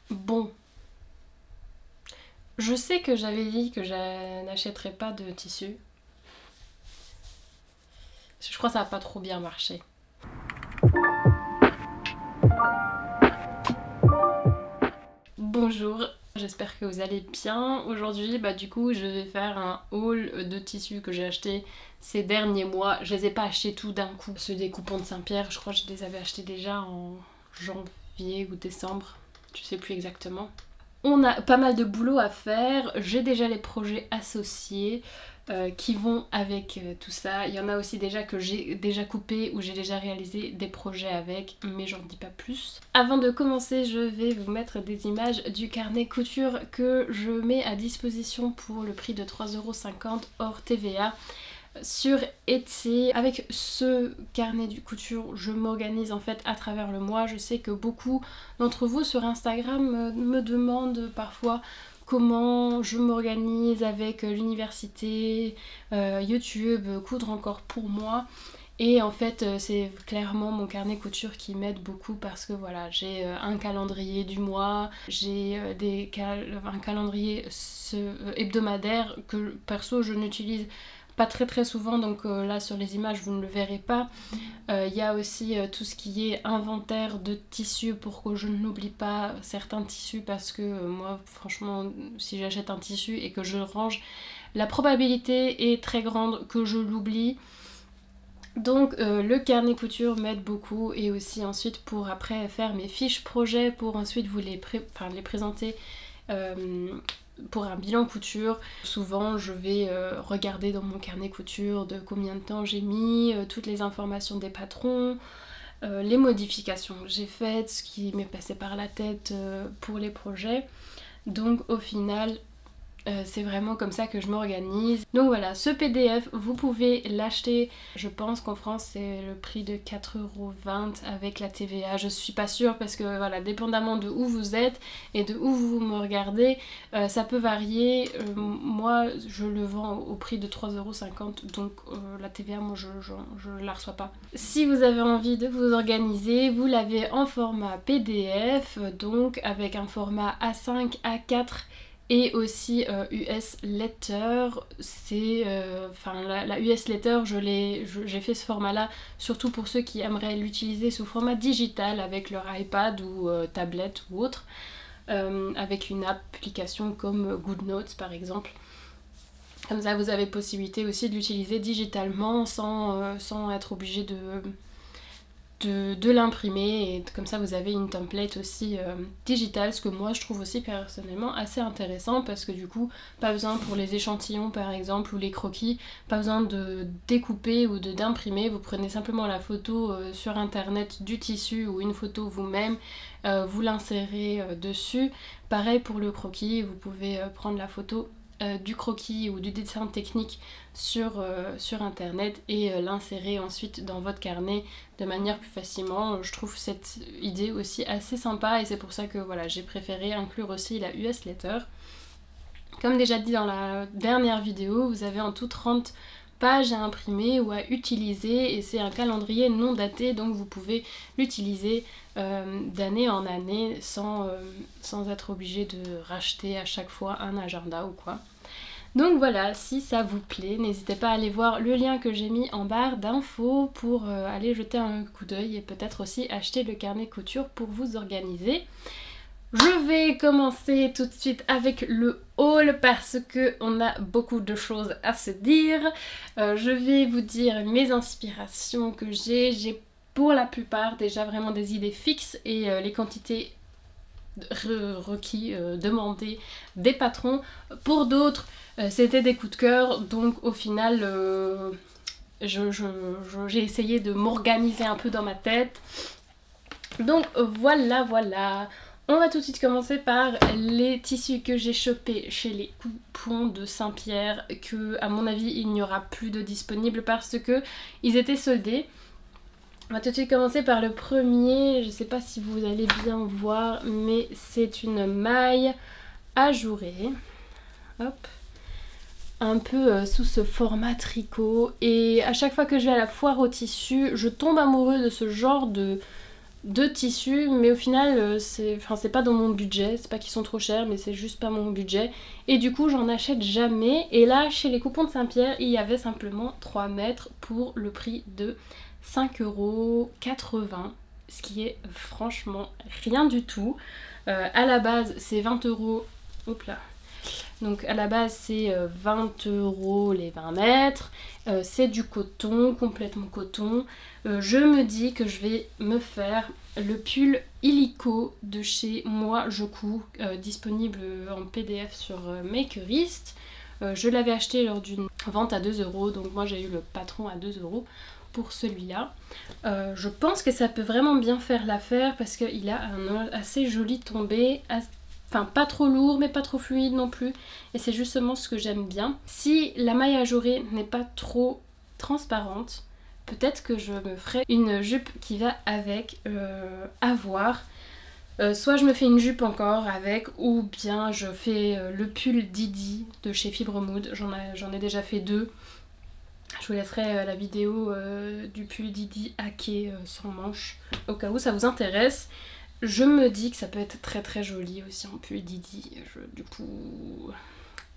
Bon, je sais que j'avais dit que je n'achèterais pas de tissu. Je crois que ça n'a pas trop bien marché. Bonjour, j'espère que vous allez bien. Aujourd'hui, du coup, je vais faire un haul de tissus que j'ai acheté ces derniers mois. Je les ai pas achetés tout d'un coup. Ceux des coupons de Saint-Pierre, je crois que je les avais achetés déjà en janvier ou décembre. Je sais plus exactement. On a pas mal de boulot à faire, j'ai déjà les projets associés qui vont avec tout ça. Il y en a aussi déjà que j'ai déjà coupé ou j'ai déjà réalisé des projets avec, mais j'en dis pas plus. Avant de commencer, je vais vous mettre des images du carnet couture que je mets à disposition pour le prix de 3,50 € hors TVA. Sur Etsy. Avec ce carnet du couture, je m'organise en fait à travers le mois. Je sais que beaucoup d'entre vous sur Instagram me demandent parfois comment je m'organise avec l'université, YouTube, coudre encore pour moi. Et en fait c'est clairement mon carnet couture qui m'aide beaucoup parce que voilà, j'ai un calendrier du mois, j'ai un calendrier hebdomadaire que perso je n'utilise pas très souvent, donc là sur les images vous ne le verrez pas. Il y a aussi tout ce qui est inventaire de tissus pour que je n'oublie pas certains tissus parce que moi franchement si j'achète un tissu et que je le range, la probabilité est très grande que je l'oublie. Donc le carnet couture m'aide beaucoup et aussi ensuite pour après faire mes fiches projets pour ensuite vous les présenter pour un bilan couture. Souvent je vais regarder dans mon carnet couture de combien de temps j'ai mis, toutes les informations des patrons, les modifications que j'ai faites, ce qui m'est passé par la tête pour les projets. Donc au final c'est vraiment comme ça que je m'organise. Donc voilà, ce PDF, vous pouvez l'acheter. Je pense qu'en France, c'est le prix de 4,20 € avec la TVA. Je suis pas sûre parce que voilà, dépendamment de où vous êtes et de où vous me regardez, ça peut varier. Moi, je le vends au prix de 3,50 €, donc la TVA, moi, je la reçois pas. Si vous avez envie de vous organiser, vous l'avez en format PDF, donc avec un format A5, A4 et aussi US Letter. C'est la US Letter, j'ai fait ce format là surtout pour ceux qui aimeraient l'utiliser sous format digital avec leur iPad ou tablette ou autre, avec une application comme GoodNotes par exemple. Comme ça vous avez possibilité aussi de l'utiliser digitalement sans être obligé de l'imprimer, et comme ça vous avez une template aussi digitale, ce que moi je trouve aussi personnellement assez intéressant parce que du coup pas besoin pour les échantillons par exemple ou les croquis, pas besoin de découper ou d'imprimer, vous prenez simplement la photo sur internet du tissu ou une photo vous-même, vous l'insérez dessus. Pareil pour le croquis, vous pouvez prendre la photo du croquis ou du dessin technique sur internet et l'insérer ensuite dans votre carnet de manière plus facilement. Je trouve cette idée aussi assez sympa et c'est pour ça que voilà, j'ai préféré inclure aussi la US Letter. Comme déjà dit dans la dernière vidéo, vous avez en tout 30 pages à imprimer ou à utiliser et c'est un calendrier non daté, donc vous pouvez l'utiliser d'année en année sans être obligé de racheter à chaque fois un agenda ou quoi. Donc voilà, si ça vous plaît, n'hésitez pas à aller voir le lien que j'ai mis en barre d'infos pour aller jeter un coup d'œil et peut-être aussi acheter le carnet couture pour vous organiser. Je vais commencer tout de suite avec le haul parce que on a beaucoup de choses à se dire. Je vais vous dire mes inspirations que j'ai. J'ai pour la plupart déjà vraiment des idées fixes et les quantités requis, demandées des patrons. Pour d'autres, c'était des coups de cœur, donc au final j'ai essayé de m'organiser un peu dans ma tête. Donc voilà. On va tout de suite commencer par les tissus que j'ai chopés chez les coupons de Saint-Pierre, que à mon avis il n'y aura plus de disponibles parce que ils étaient soldés. On va tout de suite commencer par le premier, je sais pas si vous allez bien voir, mais c'est une maille ajourée. Hop. Un peu sous ce format tricot, et à chaque fois que je vais à la foire au tissu, je tombe amoureuse de ce genre de de tissus, mais au final c'est pas dans mon budget, c'est pas qu'ils sont trop chers, mais c'est juste pas mon budget. Et du coup j'en achète jamais. Et là chez les coupons de Saint-Pierre, il y avait simplement 3 mètres pour le prix de 5,80 €, ce qui est franchement rien du tout. À la base c'est 20 €. Hop là. Donc à la base c'est 20 € les 20 mètres, c'est du coton, complètement coton. Je me dis que je vais me faire le pull illico de chez Moi Je Couds, disponible en PDF sur Makerist. Je l'avais acheté lors d'une vente à 2 €, donc moi j'ai eu le patron à 2 € pour celui-là. Je pense que ça peut vraiment bien faire l'affaire parce qu'il a un assez joli tombé, enfin pas trop lourd mais pas trop fluide non plus, et c'est justement ce que j'aime bien. Si la maille ajourée n'est pas trop transparente, peut-être que je me ferai une jupe qui va avec, à voir. Soit je me fais une jupe encore avec, ou bien je fais le pull Didi de chez Fibre Mood. J'en ai déjà fait 2. Je vous laisserai la vidéo du pull Didi hacké sans manche au cas où ça vous intéresse. Je me dis que ça peut être très très joli aussi en pull Didi, du coup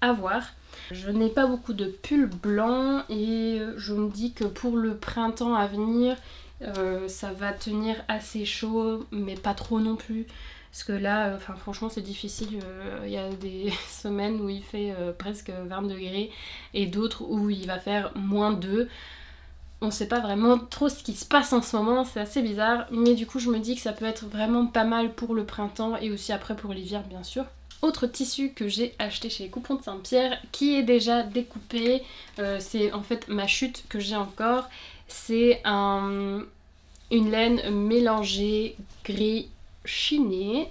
à voir. Je n'ai pas beaucoup de pulls blancs et je me dis que pour le printemps à venir ça va tenir assez chaud mais pas trop non plus. Parce que là, franchement c'est difficile, il y a des semaines où il fait presque 20 degrés et d'autres où il va faire -2. On sait pas vraiment trop ce qui se passe en ce moment, c'est assez bizarre, mais du coup je me dis que ça peut être vraiment pas mal pour le printemps et aussi après pour l'hiver bien sûr. Autre tissu que j'ai acheté chez les coupons de Saint-Pierre qui est déjà découpé, c'est en fait ma chute que j'ai encore, c'est une laine mélangée gris chiné.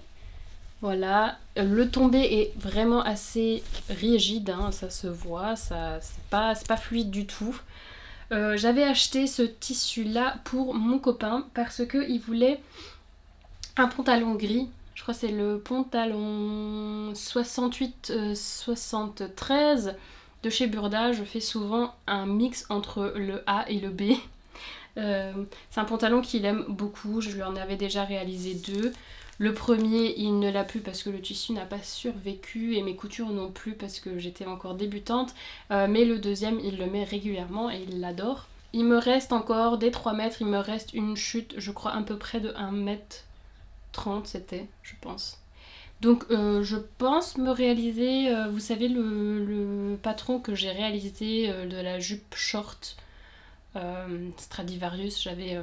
Voilà, le tombé est vraiment assez rigide, hein, ça se voit, c'est pas fluide du tout. J'avais acheté ce tissu là pour mon copain parce qu'il voulait un pantalon gris. Je crois que c'est le pantalon 68-73 de chez Burda. Je fais souvent un mix entre le A et le B. C'est un pantalon qu'il aime beaucoup, je lui en avais déjà réalisé 2. Le premier il ne l'a plus parce que le tissu n'a pas survécu et mes coutures non plus parce que j'étais encore débutante, mais le deuxième il le met régulièrement et il l'adore. Il me reste encore des 3 mètres, il me reste une chute je crois à peu près de 1,30 m c'était je pense. Donc je pense me réaliser, vous savez le patron que j'ai réalisé de la jupe short Stradivarius, j'avais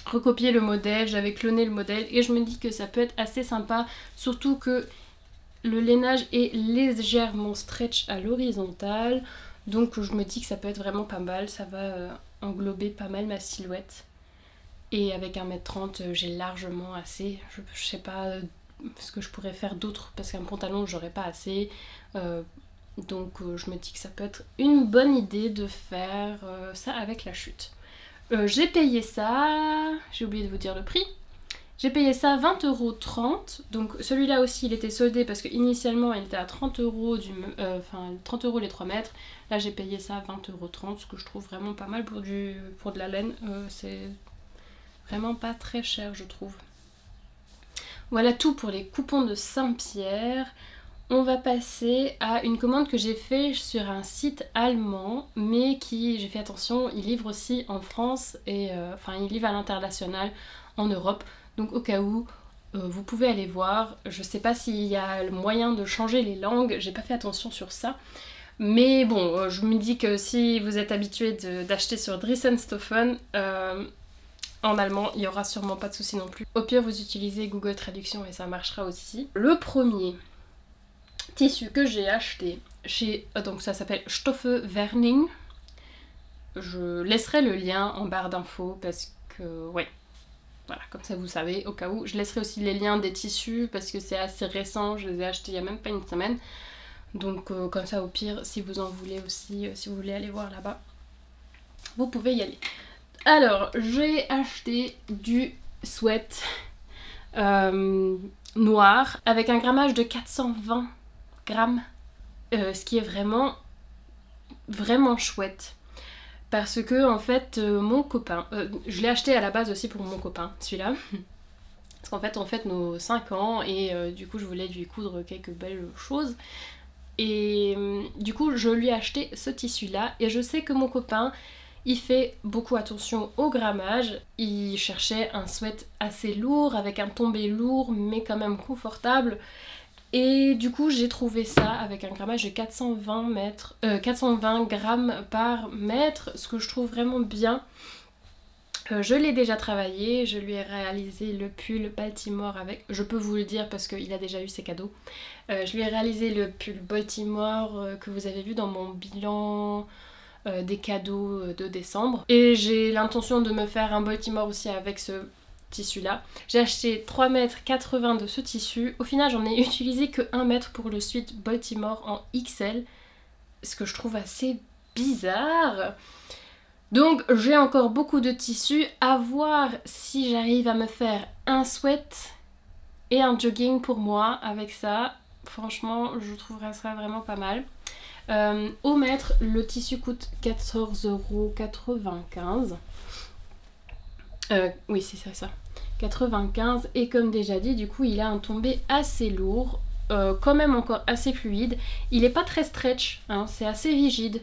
recopié le modèle, j'avais cloné le modèle et je me dis que ça peut être assez sympa, surtout que le lainage est légèrement stretch à l'horizontale, donc je me dis que ça peut être vraiment pas mal, ça va englober pas mal ma silhouette. Et avec 1,30 m j'ai largement assez, je sais pas ce que je pourrais faire d'autre parce qu'un pantalon j'aurais pas assez. Donc je me dis que ça peut être une bonne idée de faire ça avec la chute. J'ai payé ça, j'ai oublié de vous dire le prix, j'ai payé ça 20,30 €, donc celui-là aussi il était soldé parce qu'initialement il était à 30 €, 30 € les 3 mètres, là j'ai payé ça 20,30 €, ce que je trouve vraiment pas mal pour de la laine, c'est vraiment pas très cher je trouve. Voilà tout pour les coupons de Saint-Pierre. On va passer à une commande que j'ai fait sur un site allemand, mais qui, j'ai fait attention, il livre aussi en France et il livre à l'international en Europe. Donc au cas où, vous pouvez aller voir. Je sais pas s'il y a le moyen de changer les langues, j'ai pas fait attention sur ça. Mais bon, je me dis que si vous êtes habitué d'acheter sur Dressenstoffen, en allemand, il y aura sûrement pas de souci non plus. Au pire, vous utilisez Google Traduction et ça marchera aussi. Le premier tissu que j'ai acheté chez, donc ça s'appelle Stoffe Werning. Je laisserai le lien en barre d'infos parce que ouais, voilà, comme ça vous savez au cas où. Je laisserai aussi les liens des tissus parce que c'est assez récent, je les ai achetés il y a même pas une semaine. Donc comme ça au pire, si vous en voulez aussi, si vous voulez aller voir là-bas, vous pouvez y aller. Alors j'ai acheté du sweat noir avec un grammage de 420 grammes, ce qui est vraiment chouette parce que en fait mon copain, je l'ai acheté à la base aussi pour mon copain celui-là, Parce qu'en fait on fête nos 5 ans et du coup je voulais lui coudre quelques belles choses. Et du coup je lui ai acheté ce tissu là et je sais que mon copain il fait beaucoup attention au grammage. Il cherchait un sweat assez lourd avec un tombé lourd mais quand même confortable. Et du coup j'ai trouvé ça avec un grammage de 420 grammes par mètre, ce que je trouve vraiment bien. Je l'ai déjà travaillé, je lui ai réalisé le pull Baltimore avec, je peux vous le dire parce qu'il a déjà eu ses cadeaux. Je lui ai réalisé le pull Baltimore que vous avez vu dans mon bilan des cadeaux de décembre. Et j'ai l'intention de me faire un Baltimore aussi avec ce tissu là. J'ai acheté 3,80 m de ce tissu. Au final j'en ai utilisé que 1 mètre pour le suite Baltimore en XL. Ce que je trouve assez bizarre. Donc j'ai encore beaucoup de tissus, à voir si j'arrive à me faire un sweat et un jogging pour moi avec ça. Franchement je trouverais ça vraiment pas mal. Au mètre le tissu coûte 14,95 €. Oui c'est ça, 95, et comme déjà dit du coup il a un tombé assez lourd, quand même encore assez fluide. Il est pas très stretch, hein, c'est assez rigide.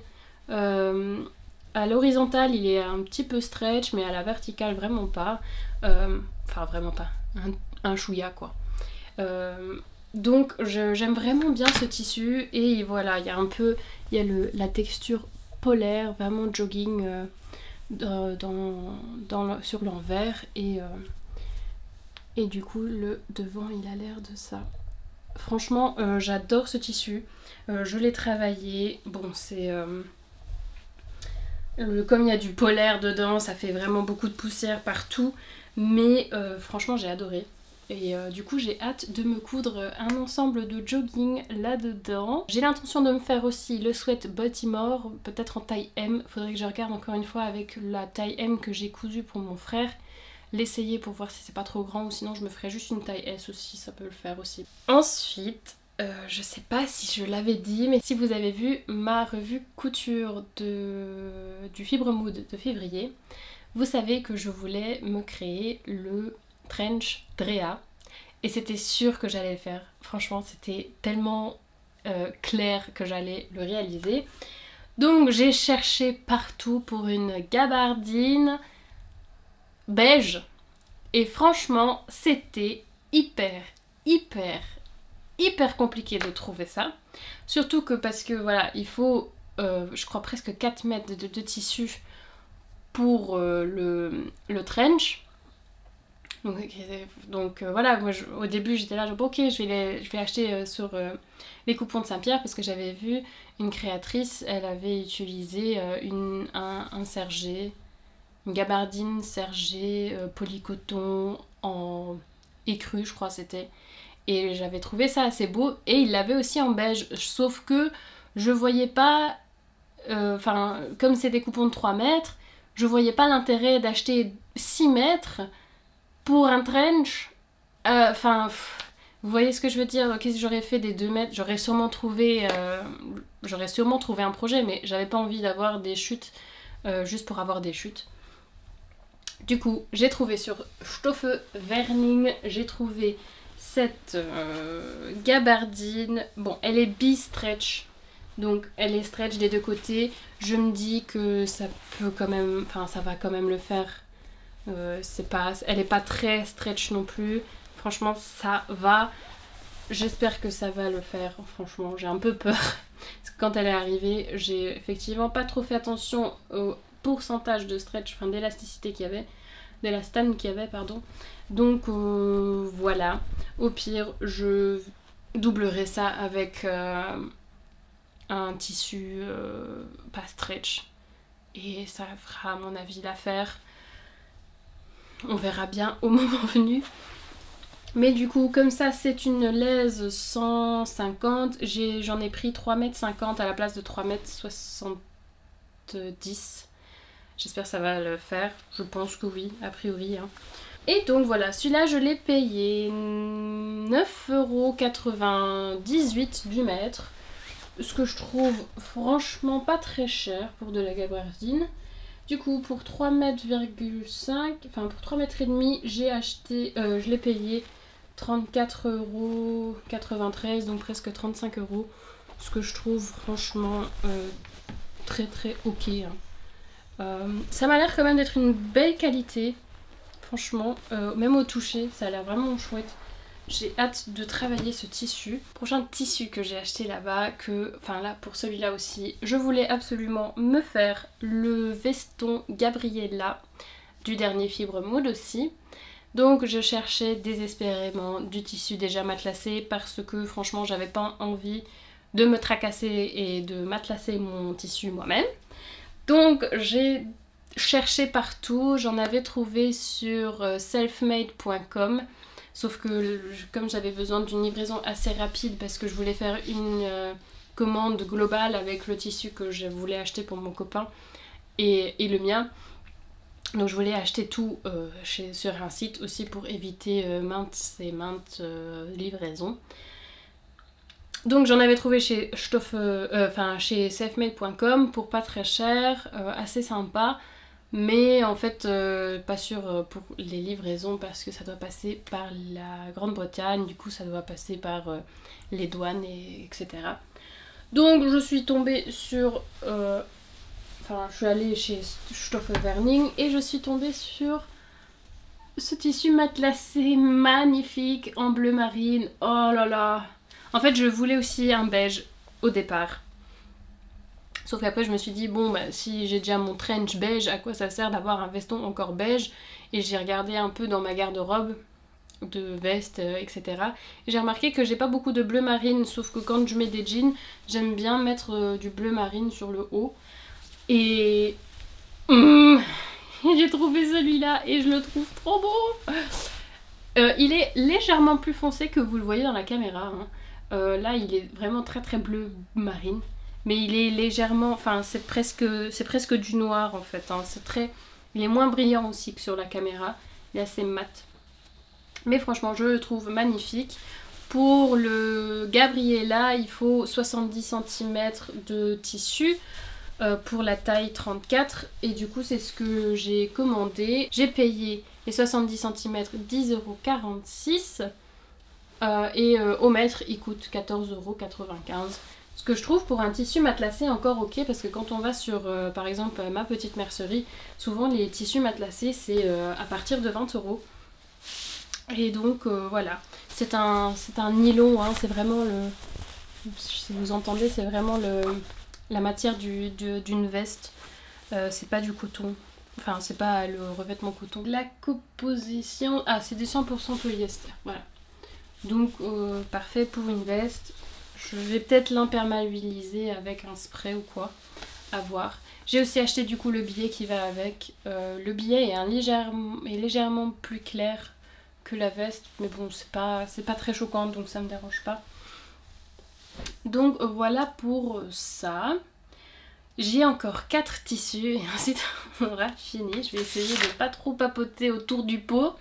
À l'horizontale il est un petit peu stretch mais à la verticale vraiment pas. Enfin vraiment pas, un chouïa quoi. Donc j'aime vraiment bien ce tissu et voilà il y a un peu, il y a la texture polaire, vraiment jogging sur l'envers et du coup le devant il a l'air de ça. Franchement j'adore ce tissu, je l'ai travaillé, bon c'est... comme il y a du polaire dedans, ça fait vraiment beaucoup de poussière partout, mais franchement j'ai adoré. Et du coup j'ai hâte de me coudre un ensemble de jogging là-dedans. J'ai l'intention de me faire aussi le sweat Baltimore, peut-être en taille M. Faudrait que je regarde encore une fois avec la taille M que j'ai cousue pour mon frère. L'essayer pour voir si c'est pas trop grand ou sinon je me ferai juste une taille S aussi, ça peut le faire aussi. Ensuite... je sais pas si je l'avais dit, mais si vous avez vu ma revue couture du Fibre Mood de février, vous savez que je voulais me créer le trench Drea et c'était sûr que j'allais le faire. Franchement c'était tellement clair que j'allais le réaliser. Donc j'ai cherché partout pour une gabardine beige et franchement c'était hyper compliqué de trouver ça, surtout que parce que voilà il faut je crois presque 4 mètres de tissu pour le trench. Donc voilà, moi au début j'étais là genre ok je vais acheter sur les coupons de Saint-Pierre parce que j'avais vu une créatrice, elle avait utilisé un sergé, une gabardine sergé polycoton en écru je crois c'était. Et j'avais trouvé ça assez beau et il l'avait aussi en beige, sauf que je voyais pas, enfin comme c'est des coupons de 3 mètres, je voyais pas l'intérêt d'acheter 6 mètres pour un trench. Enfin, vous voyez ce que je veux dire? Donc si j'aurais fait des 2 mètres, j'aurais sûrement trouvé un projet, mais j'avais pas envie d'avoir des chutes juste pour avoir des chutes. Du coup, j'ai trouvé sur Stoffe Verning, j'ai trouvé cette gabardine. Bon, elle est bi-stretch, donc elle est stretch des deux côtés. Je me dis que ça peut quand même, enfin ça va quand même le faire. Elle est pas très stretch non plus. Franchement, ça va. J'espère que ça va le faire. Franchement, j'ai un peu peur. Parce que quand elle est arrivée, j'ai effectivement pas trop fait attention au pourcentage de stretch, enfin d'élasticité qu'il y avait. D'élastane qu'il y avait, pardon. Donc voilà. Au pire, je doublerai ça avec un tissu pas stretch. Et ça fera à mon avis l'affaire. On verra bien au moment venu. Mais du coup, comme ça, c'est une laise 150. J'en ai pris 3,50 m à la place de 3,70 m. J'espère que ça va le faire. Je pense que oui, a priori. Hein. Et donc voilà, celui-là, je l'ai payé 9,98 € du mètre. Ce que je trouve franchement pas très cher pour de la gabardine. Du coup pour 3,5 enfin pour 3,5 m j'ai acheté, je l'ai payé 34,93 €, donc presque 35 €. Ce que je trouve franchement très très ok. Ça m'a l'air quand même d'être une belle qualité. Franchement, même au toucher, ça a l'air vraiment chouette. J'ai hâte de travailler ce tissu. Prochain tissu que j'ai acheté là-bas, enfin là pour celui-là aussi, je voulais absolument me faire le veston Gabriella du dernier Fibre Mode aussi. Donc je cherchais désespérément du tissu déjà matelassé parce que franchement j'avais pas envie de me tracasser et de matelasser mon tissu moi-même. Donc j'ai cherché partout, j'en avais trouvé sur selfmade.com, sauf que comme j'avais besoin d'une livraison assez rapide parce que je voulais faire une commande globale avec le tissu que je voulais acheter pour mon copain et le mien, donc je voulais acheter tout sur un site aussi pour éviter maintes et maintes livraisons. Donc j'en avais trouvé chez chez selfmade.com pour pas très cher, assez sympa, mais en fait pas sûr pour les livraisons parce que ça doit passer par la Grande-Bretagne, du coup ça doit passer par les douanes etc. Donc je suis tombée sur, je suis allée chez Stoffelwerning et je suis tombée sur ce tissu matelassé magnifique en bleu marine. Oh là là! En fait, je voulais aussi un beige au départ. Sauf qu'après, je me suis dit, bon, bah, si j'ai déjà mon trench beige, à quoi ça sert d'avoir un veston encore beige? Et j'ai regardé un peu dans ma garde-robe de veste, etc. Et j'ai remarqué que j'ai pas beaucoup de bleu marine, sauf que quand je mets des jeans, j'aime bien mettre du bleu marine sur le haut. Et j'ai trouvé celui-là et je le trouve trop beau. Il est légèrement plus foncé que vous le voyez dans la caméra, hein. Là il est vraiment très très bleu marine, mais il est légèrement, enfin c'est presque du noir en fait, hein. Il est moins brillant aussi que sur la caméra, il est assez mat, mais franchement je le trouve magnifique. Pour le Gabriella il faut 70 cm de tissu pour la taille 34 et du coup c'est ce que j'ai commandé. J'ai payé les 70 cm 10,46 €. Et au mètre il coûte 14,95 €. Ce que je trouve pour un tissu matelassé encore ok, parce que quand on va sur par exemple ma petite mercerie, souvent les tissus matelassés c'est à partir de 20 €. Et donc voilà, c'est un nylon, hein, c'est vraiment le, si vous entendez, c'est vraiment la matière d'une veste, c'est pas du coton. Enfin c'est pas le revêtement coton. La composition, ah c'est du 100% polyester, voilà. Donc parfait pour une veste. Je vais peut-être l'imperméabiliser avec un spray ou quoi, à voir. J'ai aussi acheté du coup le billet qui va avec. Le billet est légèrement plus clair que la veste, mais bon c'est pas très choquant donc ça me dérange pas. Donc voilà pour ça. J'ai encore 4 tissus et ensuite on aura fini. Je vais essayer de pas trop papoter autour du pot.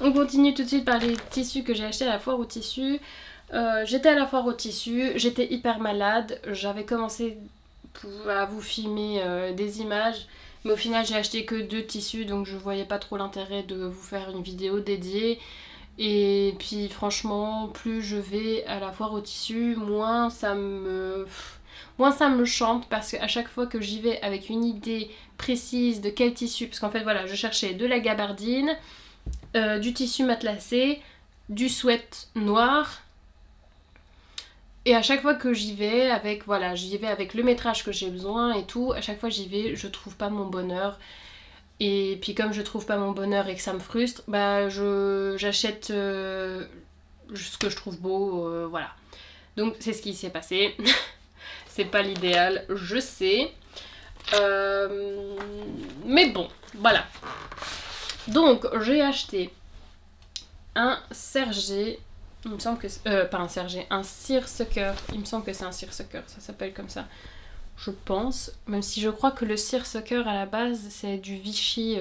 On continue tout de suite par les tissus que j'ai achetés à la foire aux tissus. J'étais à la foire aux tissus, j'étais hyper malade. J'avais commencé à vous filmer des images, mais au final j'ai acheté que 2 tissus, donc je voyais pas trop l'intérêt de vous faire une vidéo dédiée. Et puis franchement, plus je vais à la foire aux tissus, moins ça me chante, parce qu'à chaque fois que j'y vais avec une idée précise de quel tissu, parce qu'en fait voilà, je cherchais de la gabardine, du tissu matelassé, du sweat noir, et à chaque fois que j'y vais avec, voilà, j'y vais avec le métrage que j'ai besoin et tout, à chaque fois j'y vais, je trouve pas mon bonheur. Et puis comme je trouve pas mon bonheur et que ça me frustre, bah j'achète ce que je trouve beau, voilà. Donc c'est ce qui s'est passé. C'est pas l'idéal, je sais. Mais bon, voilà. Donc j'ai acheté un Sergé, il me semble que pas un Sergé, un seersucker, il me semble que c'est un seersucker, ça s'appelle comme ça, je pense, même si je crois que le seersucker à la base c'est du Vichy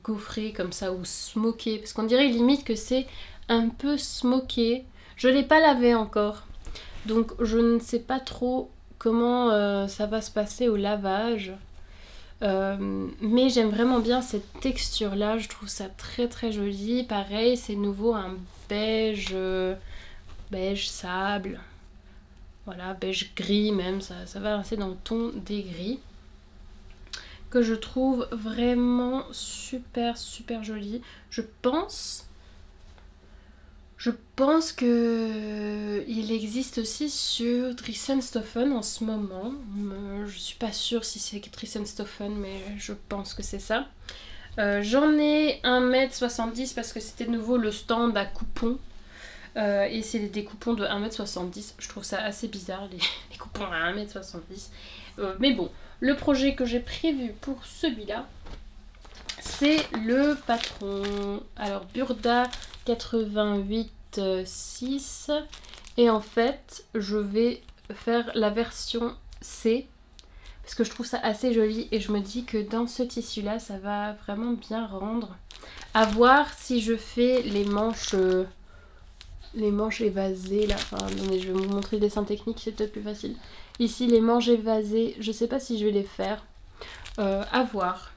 gaufré comme ça, ou smoké, parce qu'on dirait limite que c'est un peu smoké. Je l'ai pas lavé encore, donc je ne sais pas trop comment ça va se passer au lavage. Mais j'aime vraiment bien cette texture là, je trouve ça très très joli. Pareil, c'est nouveau un beige, beige sable, voilà, beige gris même, ça va assez dans le ton des gris, que je trouve vraiment super super joli. Je pense que il existe aussi sur Dressenstoffen en ce moment. Je suis pas sûre si c'est Dressenstoffen, mais je pense que c'est ça. J'en ai 1,70 m parce que c'était de nouveau le stand à coupons. Et c'est des coupons de 1,70 m. Je trouve ça assez bizarre, les coupons à 1,70 m. Mais bon, le projet que j'ai prévu pour celui-là, c'est le patron. Alors, Burda 88,6. Et en fait, je vais faire la version C. Parce que je trouve ça assez joli. Et je me dis que dans ce tissu-là, ça va vraiment bien rendre. À voir si je fais les manches évasées là. Enfin, non, mais je vais vous montrer le dessin technique, c'est peut-être plus facile. Ici, les manches évasées, je sais pas si je vais les faire. À voir.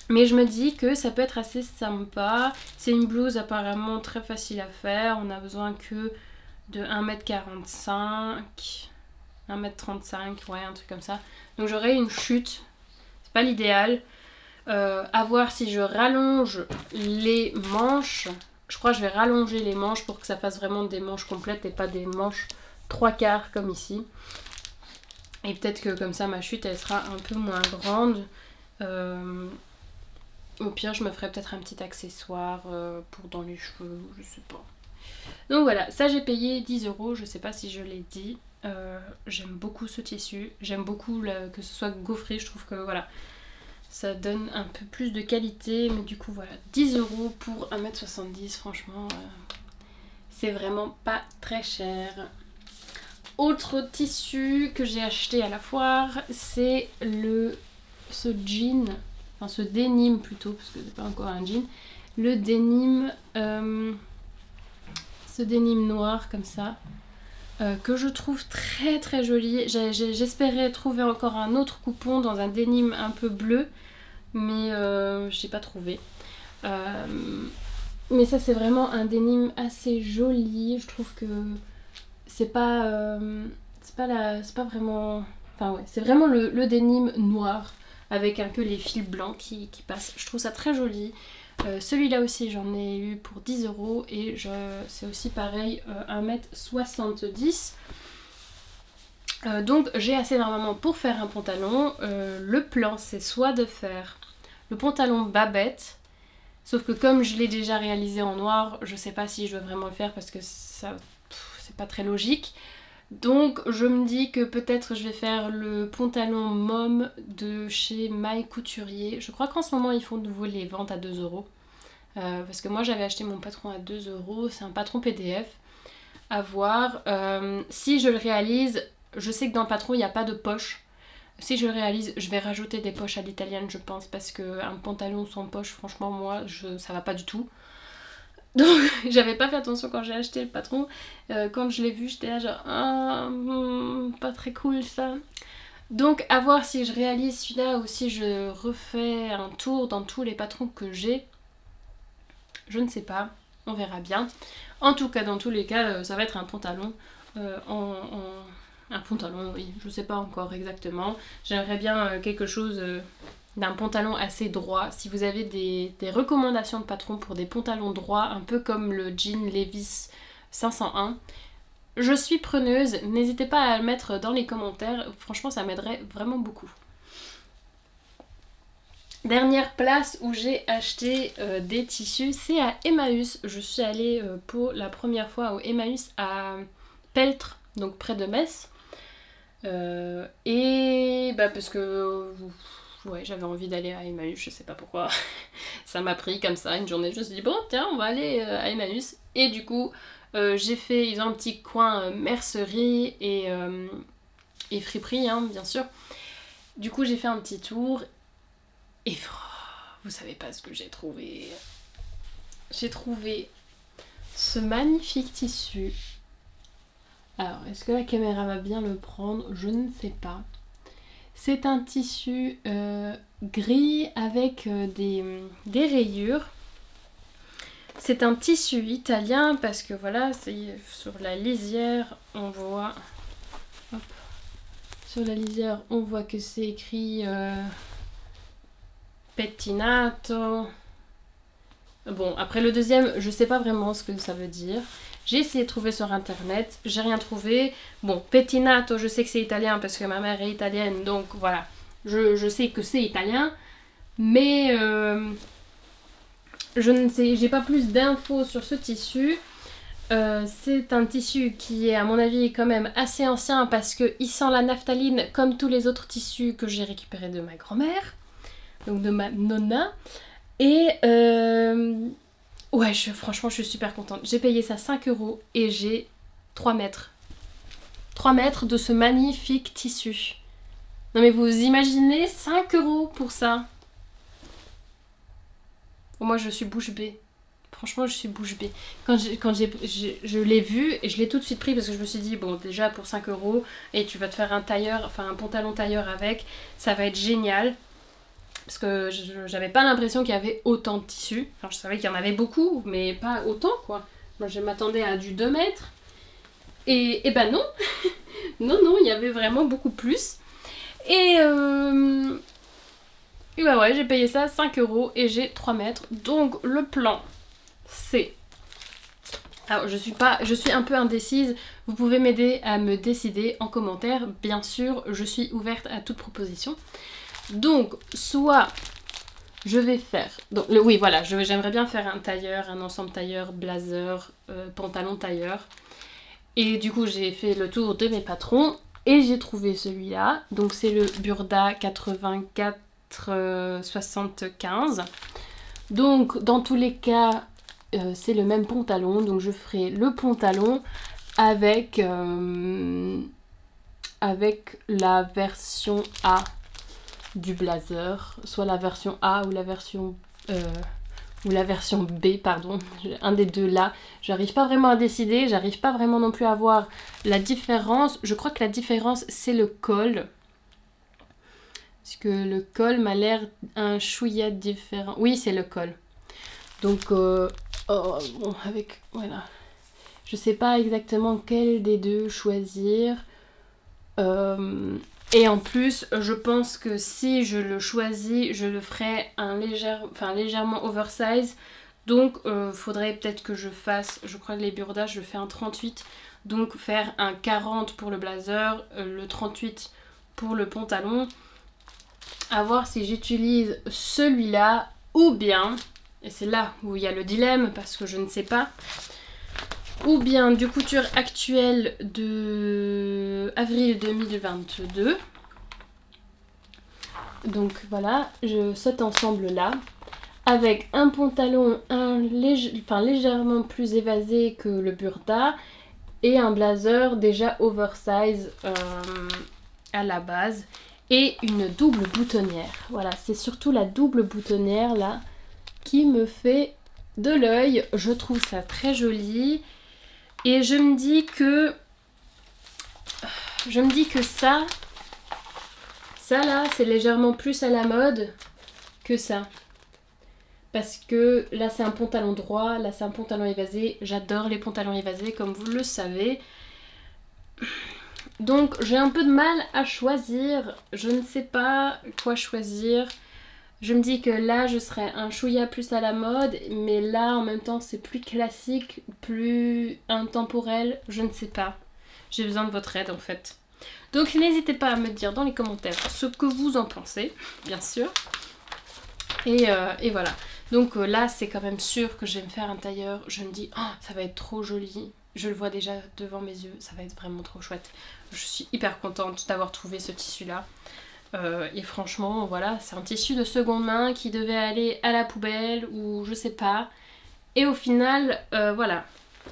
Mais je me dis que ça peut être assez sympa. C'est une blouse apparemment très facile à faire. On a besoin que de 1,45 m, 1,35 m, ouais, un truc comme ça. Donc j'aurai une chute. C'est pas l'idéal. À voir si je rallonge les manches. Je crois que je vais rallonger les manches pour que ça fasse vraiment des manches complètes et pas des manches 3/4 comme ici. Et peut-être que comme ça ma chute elle sera un peu moins grande. Au pire je me ferai peut-être un petit accessoire pour dans les cheveux, je sais pas. Donc voilà, ça j'ai payé 10 €, je sais pas si je l'ai dit. J'aime beaucoup ce tissu, j'aime beaucoup que ce soit gaufré, je trouve que voilà, ça donne un peu plus de qualité. Mais du coup voilà, 10 € pour 1,70 m, franchement c'est vraiment pas très cher. Autre tissu que j'ai acheté à la foire, c'est ce jean, enfin ce denim plutôt, parce que c'est pas encore un jean, le denim, ce denim noir comme ça, que je trouve très très joli. J'espérais trouver encore un autre coupon dans un denim un peu bleu, mais j'ai pas trouvé. Mais ça c'est vraiment un denim assez joli, je trouve que c'est pas vraiment, enfin ouais, c'est vraiment le denim noir avec un peu les fils blancs qui passent. Je trouve ça très joli. Celui-là aussi j'en ai eu pour 10 € et c'est aussi pareil, 1,70 m. Donc j'ai assez normalement pour faire un pantalon. Le plan c'est soit de faire le pantalon babette, sauf que comme je l'ai déjà réalisé en noir, je sais pas si je dois vraiment le faire parce que ça c'est pas très logique. Donc je me dis que peut-être je vais faire le pantalon mom de chez My Couturier. Je crois qu'en ce moment ils font de nouveau les ventes à 2 €. Parce que moi j'avais acheté mon patron à 2 €. C'est un patron PDF. À voir. Si je le réalise, je sais que dans le patron il n'y a pas de poche. Si je le réalise, je vais rajouter des poches à l'italienne je pense. Parce qu'un pantalon sans poche, franchement moi ça va pas du tout. Donc j'avais pas fait attention quand j'ai acheté le patron. Quand je l'ai vu j'étais là genre pas très cool ça. Donc à voir si je réalise celui-là ou si je refais un tour dans tous les patrons que j'ai. Je ne sais pas, on verra bien. En tout cas dans tous les cas ça va être un pantalon un pantalon, oui, je sais pas encore exactement. J'aimerais bien quelque chose d'un pantalon assez droit. Si vous avez des recommandations de patron pour des pantalons droits, un peu comme le jean Levi's 501, je suis preneuse. N'hésitez pas à le mettre dans les commentaires. Franchement, ça m'aiderait vraiment beaucoup. Dernière place où j'ai acheté des tissus, c'est à Emmaüs. Je suis allée pour la première fois au Emmaüs à Peltre, donc près de Metz. Et bah parce que ouais, j'avais envie d'aller à Emmaüs, je sais pas pourquoi. Ça m'a pris comme ça une journée, je me suis dit bon tiens on va aller à Emmaüs. Et du coup j'ai fait, ils ont un petit coin mercerie et friperie hein, bien sûr. Du coup j'ai fait un petit tour et vous savez pas ce que j'ai trouvé. J'ai trouvé ce magnifique tissu. Alors, est-ce que la caméra va bien le prendre? Je ne sais pas. C'est un tissu gris avec des rayures. C'est un tissu italien parce que voilà, sur la lisière, on voit... Hop, sur la lisière, on voit que c'est écrit pettinato. Bon, après le deuxième, je sais pas vraiment ce que ça veut dire. J'ai essayé de trouver sur internet, j'ai rien trouvé. Bon, pettinato, je sais que c'est italien parce que ma mère est italienne, donc voilà. Je sais que c'est italien, mais je ne sais, j'ai pas plus d'infos sur ce tissu. C'est un tissu qui est à mon avis quand même assez ancien parce qu'il sent la naphtaline comme tous les autres tissus que j'ai récupérés de ma grand-mère, donc de ma nonna. Et ouais, franchement je suis super contente. J'ai payé ça 5 € et j'ai 3 mètres. 3 mètres de ce magnifique tissu. Non mais vous imaginez 5 € pour ça? Moi je suis bouche bée. Franchement je suis bouche bée. Je l'ai vu et je l'ai tout de suite pris parce que je me suis dit bon déjà pour 5 € et tu vas te faire un tailleur, enfin un pantalon tailleur avec, ça va être génial. Parce que j'avais pas l'impression qu'il y avait autant de tissus. Enfin je savais qu'il y en avait beaucoup mais pas autant quoi. Moi je m'attendais à du 2 mètres. Et ben non. Non, il y avait vraiment beaucoup plus. Et bah ouais, j'ai payé ça 5 € et j'ai 3 mètres. Donc le plan, c'est... Alors je suis un peu indécise. Vous pouvez m'aider à me décider en commentaire. Bien sûr, je suis ouverte à toute proposition. Donc, soit je vais faire... Donc, oui, voilà, j'aimerais bien faire un tailleur, un ensemble tailleur, blazer, pantalon tailleur. Et du coup, j'ai fait le tour de mes patrons. Et j'ai trouvé celui-là. Donc c'est le Burda 84-75. Donc dans tous les cas, c'est le même pantalon. Donc je ferai le pantalon avec la version A du blazer. Soit la version A ou la version B, pardon, un des deux là. J'arrive pas vraiment à décider, j'arrive pas vraiment non plus à voir la différence. Je crois que la différence c'est le col. Parce que le col m'a l'air un chouïa différent. Oui, c'est le col. Donc, bon, avec, voilà. Je sais pas exactement quel des deux choisir. Et en plus, je pense que si je le choisis, je le ferai légèrement oversize. Donc, faudrait peut-être que je fasse, je crois que les Burda, je fais un 38. Donc, faire un 40 pour le blazer, le 38 pour le pantalon. À voir si j'utilise celui-là ou bien, et c'est là où il y a le dilemme parce que je ne sais pas, ou bien du couture actuelle de avril 2022. Donc voilà, cet ensemble là, avec un pantalon légèrement plus évasé que le Burda et un blazer déjà oversize à la base et une double boutonnière. Voilà, c'est surtout la double boutonnière là qui me fait de l'œil. Je trouve ça très joli. Et je me dis que ça là, c'est légèrement plus à la mode que ça. Parce que là, c'est un pantalon droit, là, c'est un pantalon évasé. J'adore les pantalons évasés, comme vous le savez. Donc, j'ai un peu de mal à choisir. Je ne sais pas quoi choisir. Je me dis que là, je serais un chouïa plus à la mode, mais là, en même temps, c'est plus classique, plus intemporel, je ne sais pas. J'ai besoin de votre aide, en fait. Donc, n'hésitez pas à me dire dans les commentaires ce que vous en pensez, bien sûr. Et voilà. Donc là, c'est quand même sûr que je vais me faire un tailleur. Je me dis, oh, ça va être trop joli. Je le vois déjà devant mes yeux, ça va être vraiment trop chouette. Je suis hyper contente d'avoir trouvé ce tissu-là. Et franchement, voilà, c'est un tissu de seconde main qui devait aller à la poubelle ou je sais pas. Et au final, voilà,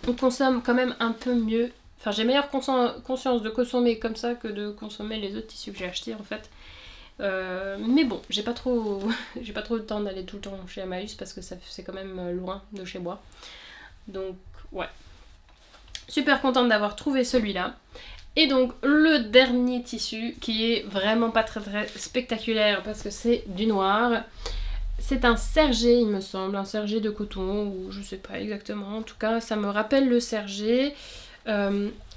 on consomme quand même un peu mieux. Enfin, j'ai meilleure conscience de consommer comme ça que de consommer les autres tissus que j'ai achetés en fait. Mais bon, j'ai pas trop le temps d'aller tout le temps chez Emmaüs parce que c'est quand même loin de chez moi. Donc, ouais. Super contente d'avoir trouvé celui-là. Et donc le dernier tissu qui est vraiment pas très spectaculaire parce que c'est du noir. C'est un sergé il me semble, un sergé de coton ou je sais pas exactement. En tout cas ça me rappelle le sergé.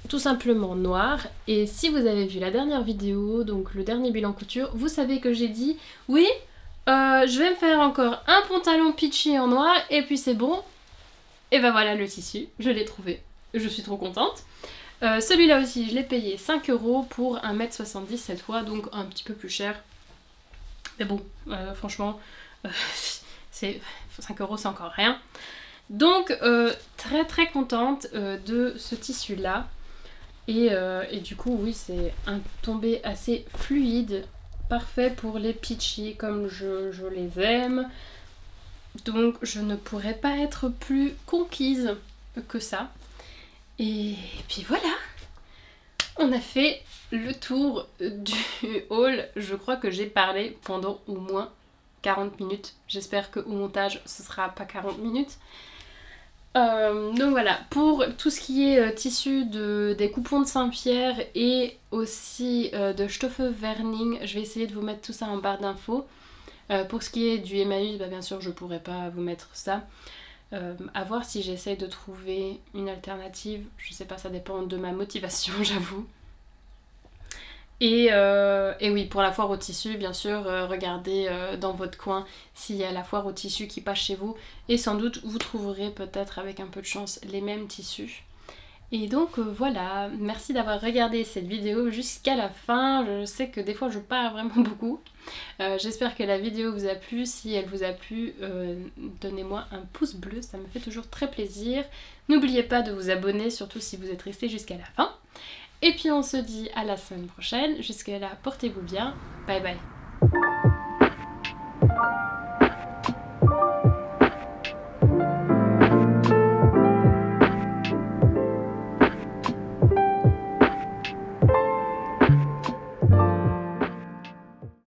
Tout simplement noir. Et si vous avez vu la dernière vidéo, donc le dernier bilan couture, vous savez que j'ai dit oui, je vais me faire encore un pantalon peachy en noir et puis c'est bon. Et ben voilà le tissu, je l'ai trouvé, je suis trop contente. Celui-là aussi je l'ai payé 5 € pour 1,70 m cette fois, donc un petit peu plus cher. Mais bon, franchement, 5 € c'est encore rien. Donc très contente de ce tissu là. Et du coup oui c'est un tombé assez fluide, parfait pour les peachy comme je les aime. Donc je ne pourrais pas être plus conquise que ça. Et puis voilà, on a fait le tour du haul. Je crois que j'ai parlé pendant au moins 40 minutes. J'espère qu'au montage ce sera pas 40 minutes. Donc voilà, pour tout ce qui est tissu des coupons de Saint-Pierre et aussi de Stoffe Verning, je vais essayer de vous mettre tout ça en barre d'infos. Pour ce qui est du Emmaüs, bah bien sûr je pourrais pas vous mettre ça. À voir si j'essaie de trouver une alternative, je sais pas, ça dépend de ma motivation j'avoue. Et oui, pour la foire au tissu, bien sûr, regardez dans votre coin s'il y a la foire au tissu qui passe chez vous. Et sans doute, vous trouverez peut-être avec un peu de chance les mêmes tissus. Et donc voilà, merci d'avoir regardé cette vidéo jusqu'à la fin. Je sais que des fois je parle vraiment beaucoup. J'espère que la vidéo vous a plu. Si elle vous a plu, donnez-moi un pouce bleu, ça me fait toujours très plaisir. N'oubliez pas de vous abonner, surtout si vous êtes resté jusqu'à la fin. Et puis on se dit à la semaine prochaine. Jusqu'à là, portez-vous bien. Bye bye.